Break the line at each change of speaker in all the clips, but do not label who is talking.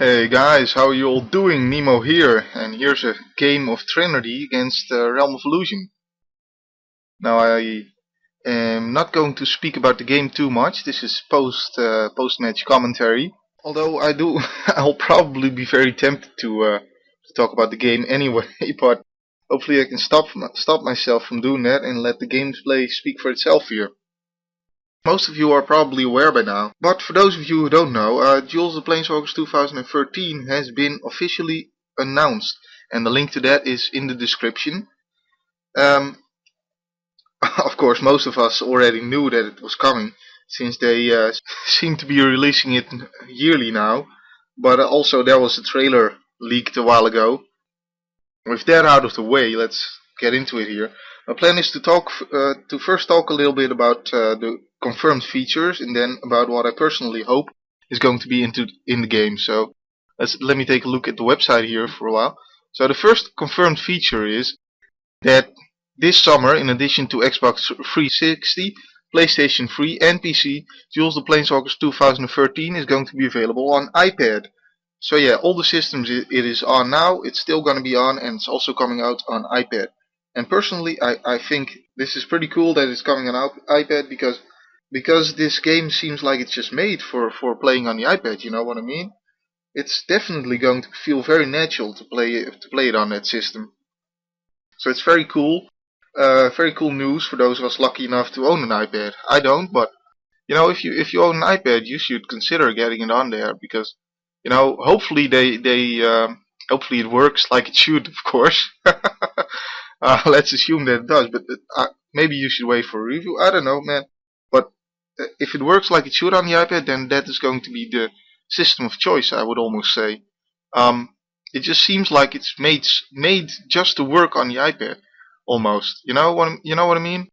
Hey guys, how are you all doing? Nemo here, and here's a game of Trinity against Realm of Illusion. Now I am not going to speak about the game too much. This is post-match commentary. Although I'll probably be very tempted to talk about the game anyway. But hopefully I can stop myself from doing that and let the gameplay speak for itself here. Most of you are probably aware by now, but for those of you who don't know, Duels of Planeswalkers 2013 has been officially announced, and the link to that is in the description. Um, of course, most of us already knew that it was coming, since they seem to be releasing it yearly now, but also there was a trailer leaked a while ago. With that out of the way, let's get into it here. My plan is to first talk a little bit about the confirmed features, and then about what I personally hope is going to be in the game. So let me take a look at the website here for a while. So the first confirmed feature is that this summer, in addition to Xbox 360, PlayStation 3 and PC, Duels of Planeswalkers 2013 is going to be available on iPad. So yeah, all the systems it is on now, it's still going to be on, and it's also coming out on iPad. And personally, I think this is pretty cool that it's coming on iPad, because this game seems like it's just made for playing on the iPad, you know what I mean? It's definitely going to feel very natural to play it on that system. So it's very cool. Very cool news for those of us lucky enough to own an iPad. I don't, but you know, if you own an iPad, you should consider getting it on there, because you know, hopefully hopefully it works like it should, of course. Let's assume that it does, but maybe you should wait for a review. I don't know, man. But if it works like it should on the iPad, then that is going to be the system of choice, I would almost say. It just seems like it's made just to work on the iPad, almost. You know what I mean?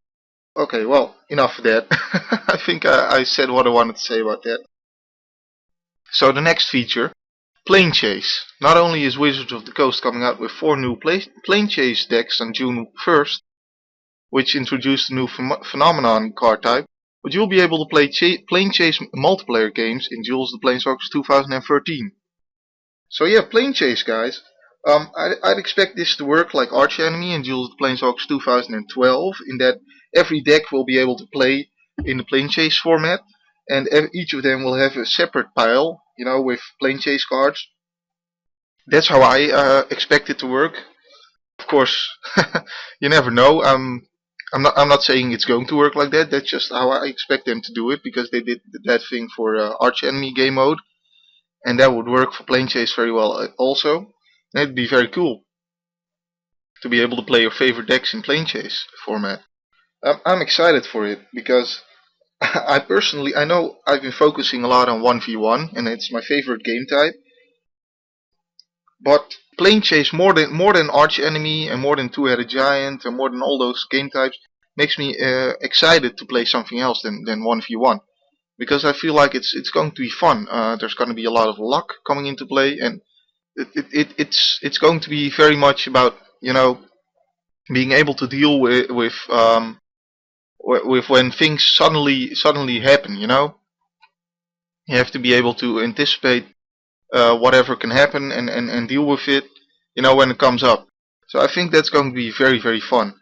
Okay, well, enough of that. I think I said what I wanted to say about that. So the next feature, Planechase. Not only is Wizards of the Coast coming out with 4 new Planechase decks on June 1st, which introduced a new phenomenon card type, but you'll be able to play Planechase multiplayer games in Duels of the Planeswalkers 2013. So yeah, Planechase, guys. I'd expect this to work like Arch Enemy in Duels of the Planeswalkers 2012, in that every deck will be able to play in the Planechase format, and each of them will have a separate pile, you know, with Planechase cards. That's how I expect it to work. Of course, you never know. I'm not saying it's going to work like that. That's just how I expect them to do it, because they did that thing for Arch Enemy Gamemode, and that would work for Planechase very well also. And it'd be very cool to be able to play your favorite decks in Planechase format. I'm excited for it, because I know I've been focusing a lot on 1v1, and it's my favorite game type. But Planechase, more than Arch Enemy and more than Two-Headed Giant and more than all those game types, makes me excited to play something else than 1v1, because I feel like it's going to be fun. There's going to be a lot of luck coming into play, and it's going to be very much about, you know, being able to deal with when things suddenly happen. You know, you have to be able to anticipate whatever can happen, and deal with it, you know, when it comes up. So I think that's going to be very, very fun.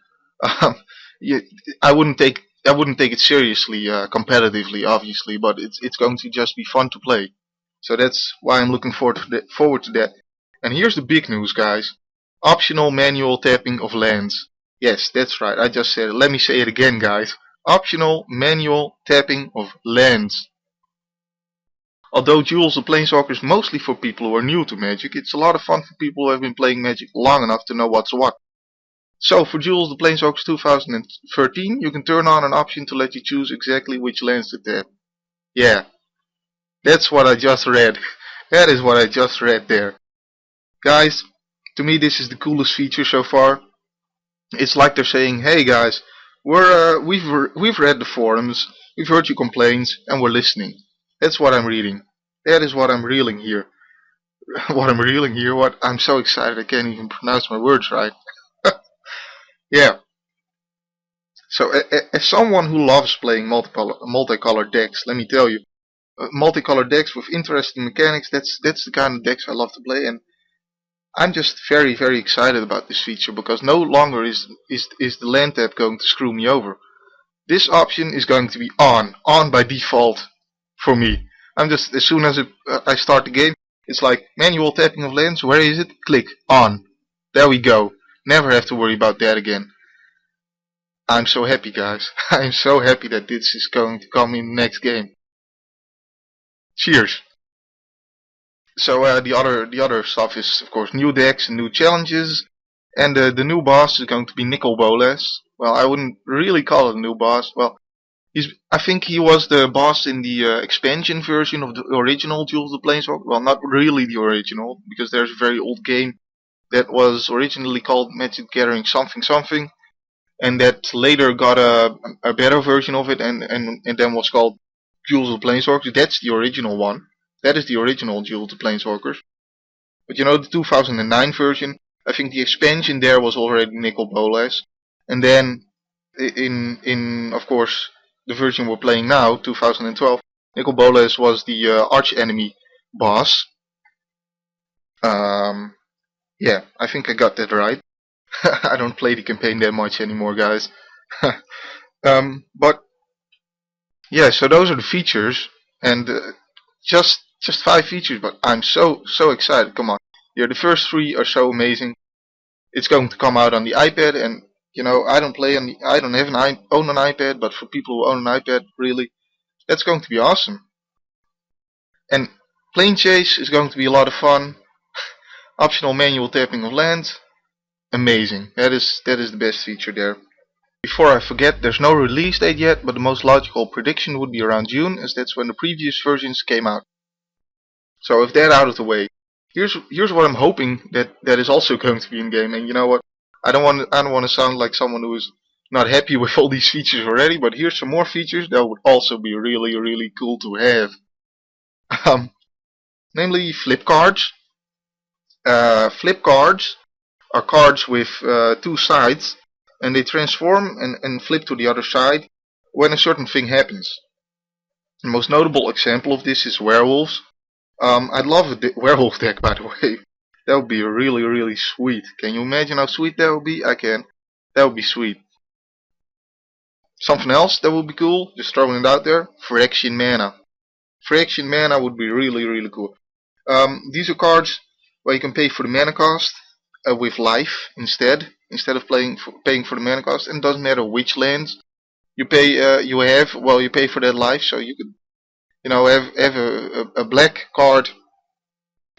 Yeah, I wouldn't take it seriously competitively, obviously, but it's going to just be fun to play. So that's why I'm looking forward to that. And here's the big news, guys. Optional manual tapping of lands. Yes, that's right, I just said it. Let me say it again, guys. Optional manual tapping of lands. Although Duels of Planeswalkers is mostly for people who are new to Magic, it's a lot of fun for people who have been playing Magic long enough to know what's what. So for Duels of Planeswalkers 2013, you can turn on an option to let you choose exactly which lands to tap. Yeah, that's what I just read. That is what I just read there. Guys, to me this is the coolest feature so far. It's like they're saying, hey guys, we've read the forums, we've heard your complaints, and we're listening. That's what I'm reading. That is what I'm reeling here. What I'm so excited I can't even pronounce my words right. Yeah. So as someone who loves playing multicolored decks, let me tell you, multicolored decks with interesting mechanics. That's the kind of decks I love to play, and I'm just very excited about this feature because no longer is the land tap going to screw me over. This option is going to be on by default for me. I'm just, as soon as I start the game, it's like manual tapping of lands. Where is it? Click on. There we go. Never have to worry about that again. I'm so happy, guys. I'm so happy that this is going to come in the next game. Cheers. So the other stuff is, of course, new decks and new challenges, and the new boss is going to be Nicol Bolas. Well, I wouldn't really call it a new boss. Well, I think he was the boss in the expansion version of the original Duels of the Planeswalkers. Well, not really the original, because there's a very old game that was originally called Magic Gathering something, and that later got a better version of it, and then was called Duels of the Planeswalkers. That's the original one. That is the original Duels of the Planeswalkers. But you know, the 2009 version, I think the expansion there was already Nicol Bolas. And then, in of course, the version we're playing now, 2012, Nicol Bolas was the arch enemy boss. Yeah, I think I got that right. I don't play the campaign that much anymore, guys. But yeah, so those are the features, and just 5 features, but I'm so excited. Come on, yeah, the first 3 are so amazing. It's going to come out on the iPad, and you know, I don't own an iPad, but for people who own an iPad, really, that's going to be awesome. And Planechase is going to be a lot of fun. Optional manual tapping of land, amazing. That is the best feature there. Before I forget, there's no release date yet, but the most logical prediction would be around June, as that's when the previous versions came out. So with that out of the way, here's what I'm hoping that is also going to be in game. And you know what? I don't want to sound like someone who is not happy with all these features already, but here's some more features that would also be really cool to have. Namely flip cards. Flip cards are cards with 2 sides, and they transform and flip to the other side when a certain thing happens. The most notable example of this is werewolves. I'd love a werewolf deck, by the way. That would be really sweet. Can you imagine how sweet that would be? I can. That would be sweet. Something else that would be cool, just throwing it out there, Fraction Mana. Fraction Mana would be really cool. These are cards where you can pay for the mana cost with life instead of paying for the mana cost, and it doesn't matter which lands you pay. You pay for that life, so you could, you know, have a black card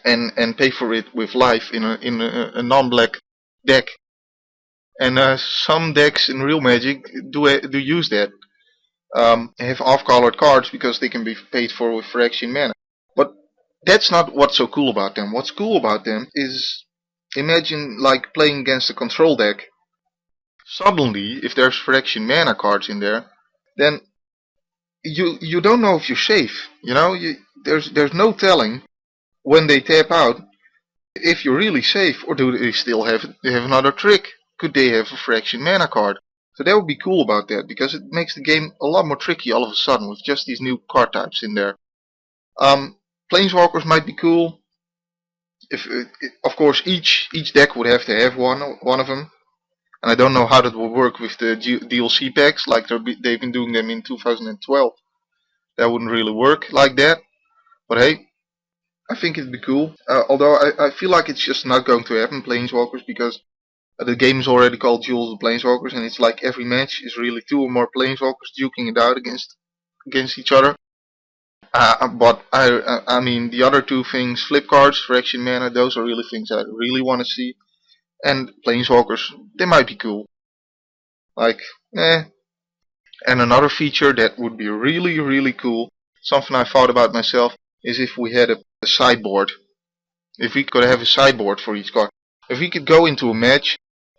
and pay for it with life in a non-black deck. And some decks in real Magic do use that. Have off-colored cards because they can be paid for with Fraction Mana. But that's not what's so cool about them. What's cool about them is, imagine like playing against a control deck. Suddenly, if there's Fraction Mana cards in there, then you don't know if you're safe. You know, there's no telling when they tap out if you're really safe, or do they still have another trick? Could they have a Fraction Mana card? So that would be cool about that, because it makes the game a lot more tricky all of a sudden with just these new card types in there. Planeswalkers might be cool. Of course, each deck would have to have one of them. And I don't know how that will work with the DLC packs, like they've been doing them in 2012. That wouldn't really work like that. But hey, I think it'd be cool. Although I feel like it's just not going to happen, Planeswalkers, because the game is already called Duels of Planeswalkers, and it's like every match is really 2 or more Planeswalkers duking it out against each other. But I mean, the other 2 things, flip cards, Fraction Mana, those are really things I really want to see. And Planeswalkers, they might be cool. Like, eh. And another feature that would be really cool, something I thought about myself, is if we had a sideboard. If we could have a sideboard for each card. If we could go into a match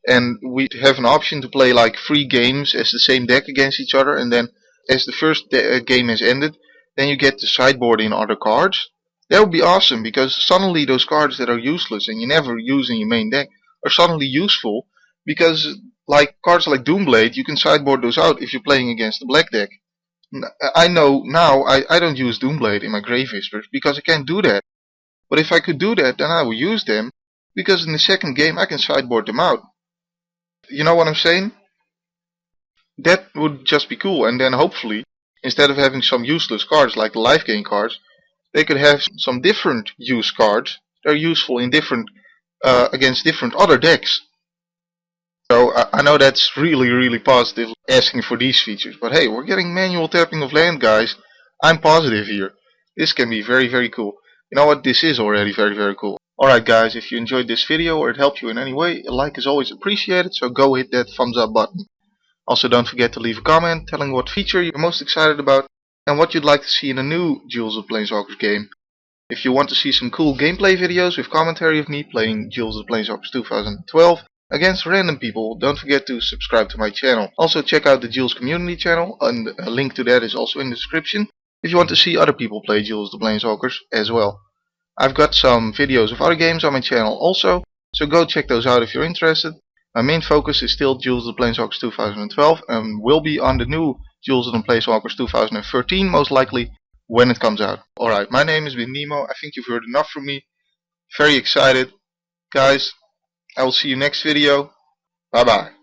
and we'd have an option to play like 3 games as the same deck against each other, and then as the first game has ended, then you get the sideboard in other cards. That would be awesome, because suddenly those cards that are useless and you never use in your main deck are suddenly useful, because like cards like Doomblade, you can sideboard those out if you're playing against the black deck. I know now I don't use Doomblade in my Grave Whispers because I can't do that. But if I could do that, then I will use them, because in the second game I can sideboard them out. You know what I'm saying? That would just be cool, and then hopefully, instead of having some useless cards like the life gain cards, they could have some different use cards. They're useful in different against different other decks. So I know that's really positive asking for these features, but hey, we're getting manual tapping of land, guys. I'm positive here. This can be very cool. You know what? This is already very cool. Alright guys, if you enjoyed this video or it helped you in any way, a like is always appreciated, so go hit that thumbs up button. Also don't forget to leave a comment telling what feature you're most excited about and what you'd like to see in a new Duels of Planeswalkers game. If you want to see some cool gameplay videos with commentary of me playing Duels of Planeswalkers 2012 against random people, don't forget to subscribe to my channel. Also check out the Duels community channel, and a link to that is also in the description if you want to see other people play Duels of the Planeswalkers as well. I've got some videos of other games on my channel also, so go check those out if you're interested. My main focus is still Duels of the Planeswalkers 2012 and will be on the new Duels of the Planeswalkers 2013 most likely when it comes out. Alright, my name has been Nemo. I think you've heard enough from me. Very excited. Guys, I will see you next video. Bye bye.